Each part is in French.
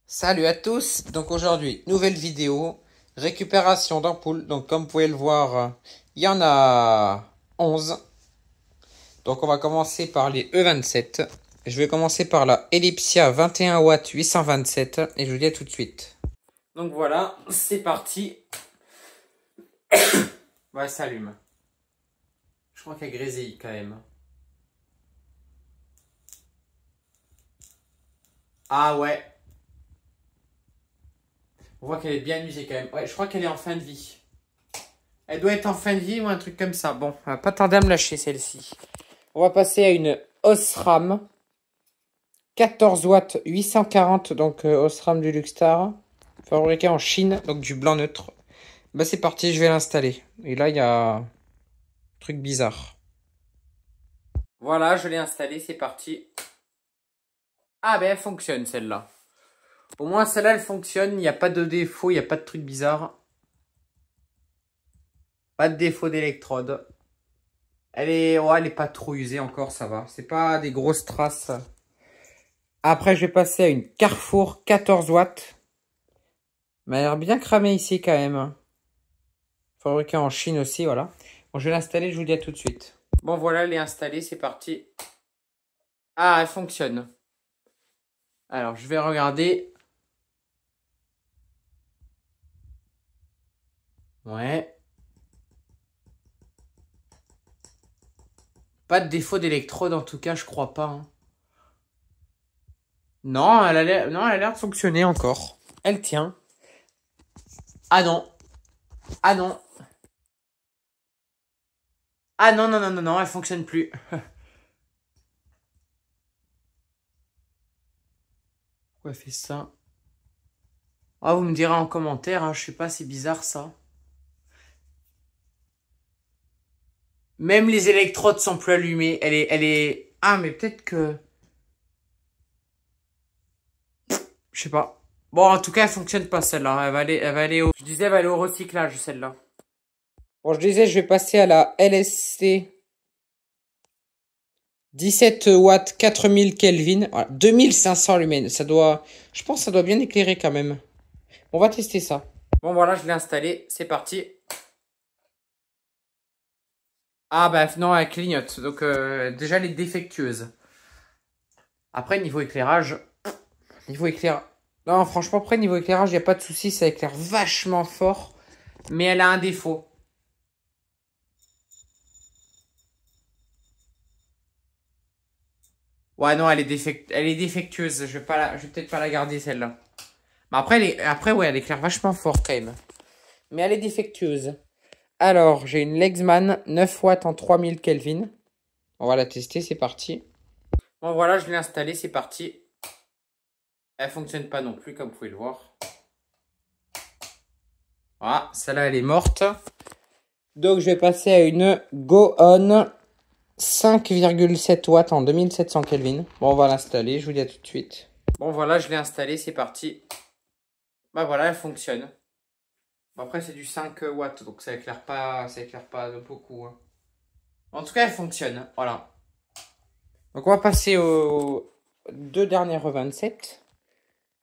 Salut à tous, donc aujourd'hui, nouvelle vidéo, récupération d'ampoules, donc comme vous pouvez le voir, il y en a 11, donc on va commencer par les E27, je vais commencer par la Ellipsia 21 watts 827, et je vous dis à tout de suite. Donc voilà, c'est parti, ouais, ça allume, je crois qu'elle grésille quand même. Ah ouais. On voit qu'elle est bien usée quand même. Ouais, je crois qu'elle est en fin de vie. Elle doit être en fin de vie ou un truc comme ça. Bon, on va pas tarder à me lâcher celle-ci. On va passer à une Osram. 14 watts 840, donc Osram du Luxstar. Fabriqué en Chine, donc du blanc neutre. Bah c'est parti, je vais l'installer. Et là, il y a un truc bizarre. Voilà, je l'ai installé, c'est parti. Ah ben elle fonctionne celle-là. Au moins celle-là, elle fonctionne. Il n'y a pas de défaut, il n'y a pas de truc bizarre. Pas de défaut d'électrode. Ouais, elle est pas trop usée encore, ça va. C'est pas des grosses traces. Après, je vais passer à une Carrefour 14 watts. Mais elle a l'air bien cramée ici quand même. Fabriquée en Chine aussi, voilà. Bon, je vais l'installer, je vous dis à tout de suite. Bon, voilà, elle est installée, c'est parti. Ah, elle fonctionne. Alors, je vais regarder. Ouais. Pas de défaut d'électrode en tout cas, je crois pas. Hein. Non, elle a l'air de fonctionner encore. Elle tient. Ah non. Ah non. Ah non, non, non, non, non, elle fonctionne plus. Pourquoi elle fait ça? Ah, vous me direz en commentaire, hein, je sais pas, c'est bizarre ça. Même les électrodes sont plus allumées. Elle est... Ah, mais peut-être que... Je sais pas. Bon, en tout cas, elle fonctionne pas celle-là. Elle va aller au... Je disais, elle va aller au recyclage, celle-là. Bon, je disais, je vais passer à la LSC 17 watts 4000 Kelvin. Voilà, 2500 lumens. Ça doit... Je pense que ça doit bien éclairer quand même. On va tester ça. Bon, voilà, je l'ai installé. C'est parti. Ah, bah non, elle clignote. Donc, déjà, elle est défectueuse. Après, niveau éclairage... Niveau éclairage... Non, franchement, après, niveau éclairage, il n'y a pas de souci. Ça éclaire vachement fort. Mais elle a un défaut. Ouais, non, elle est défectueuse. Je vais peut-être pas la garder, celle-là. Mais après, ouais, elle éclaire vachement fort, quand même. Mais elle est défectueuse. Alors, j'ai une Lexman 9 watts en 3000 Kelvin. On va la tester, c'est parti. Bon, voilà, je l'ai installée, c'est parti. Elle fonctionne pas non plus, comme vous pouvez le voir. Voilà, celle-là, elle est morte. Donc, je vais passer à une Go On 5,7 watts en 2700 Kelvin. Bon, on va l'installer, je vous dis à tout de suite. Bon, voilà, je l'ai installé, c'est parti. Bah voilà, elle fonctionne. Bon, après, c'est du 5 watts, donc ça éclaire pas de beaucoup. Hein. En tout cas, elle fonctionne, voilà. Donc, on va passer aux deux dernières 27.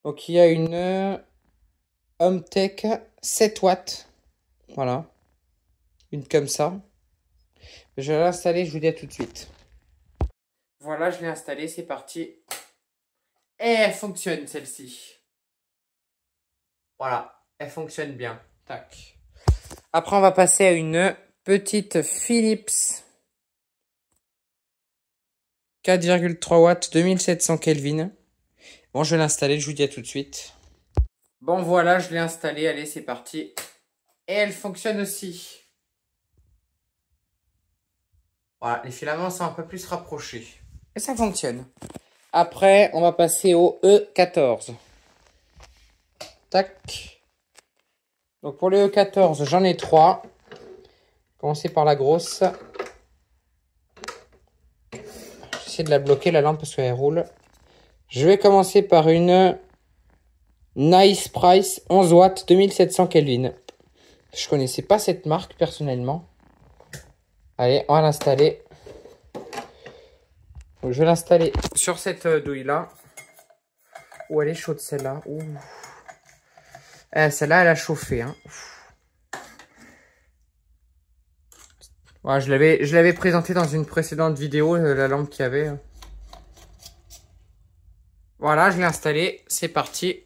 Donc, il y a une HomeTech 7 watts. Voilà. Une comme ça. Je vais l'installer, je vous dis à tout de suite. Voilà, je l'ai installée, c'est parti. Et elle fonctionne, celle-ci. Voilà, elle fonctionne bien. Tac. Après, on va passer à une petite Philips 4,3 watts, 2700 Kelvin. Bon, je vais l'installer, je vous dis à tout de suite. Bon, voilà, je l'ai installée. Allez, c'est parti. Et elle fonctionne aussi. Voilà, les filaments sont un peu plus rapprochés. Et ça fonctionne. Après, on va passer au E14. Tac. Donc, pour le E14, j'en ai 3. Commencer par la grosse. J'essaie de la bloquer, la lampe, parce qu'elle roule. Je vais commencer par une Nice Price 11 watts 2700 Kelvin. Je connaissais pas cette marque personnellement. Allez, on va l'installer. Je vais l'installer sur cette douille là. elle est chaude celle-là. Celle-là, elle a chauffé. Hein. Ouais, je l'avais présenté dans une précédente vidéo, la lampe qu'il y avait. Voilà, je l'ai installée. C'est parti.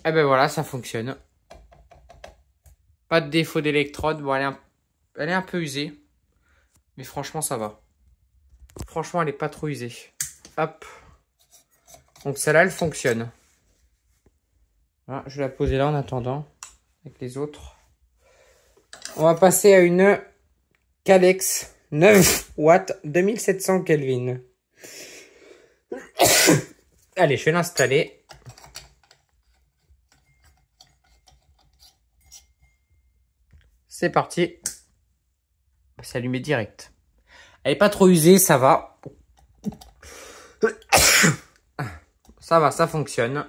Et ben voilà, ça fonctionne. Pas de défaut d'électrode. Bon, elle est un peu usée. Mais franchement, ça va. Franchement, elle est pas trop usée. Hop. Donc celle-là, elle fonctionne. Voilà, je vais la poser là en attendant. Avec les autres. On va passer à une Calex 9 watts 2700 Kelvin. Allez, je vais l'installer. C'est parti. C'est allumé direct. Elle est pas trop usée, ça va. Ça va, ça fonctionne.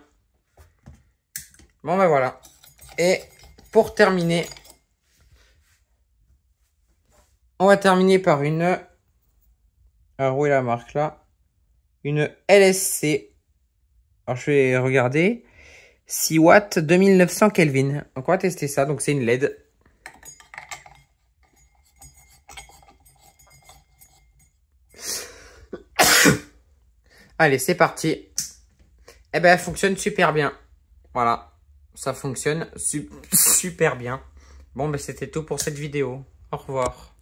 Bon ben voilà. Et pour terminer, on va terminer par une... Alors où est la marque là? Une LSC. Alors je vais regarder. 6 watts 2900 Kelvin. Donc on va tester ça. Donc c'est une LED. Allez, c'est parti. Eh ben, elle fonctionne super bien. Voilà. Ça fonctionne super bien. Bon, ben, c'était tout pour cette vidéo. Au revoir.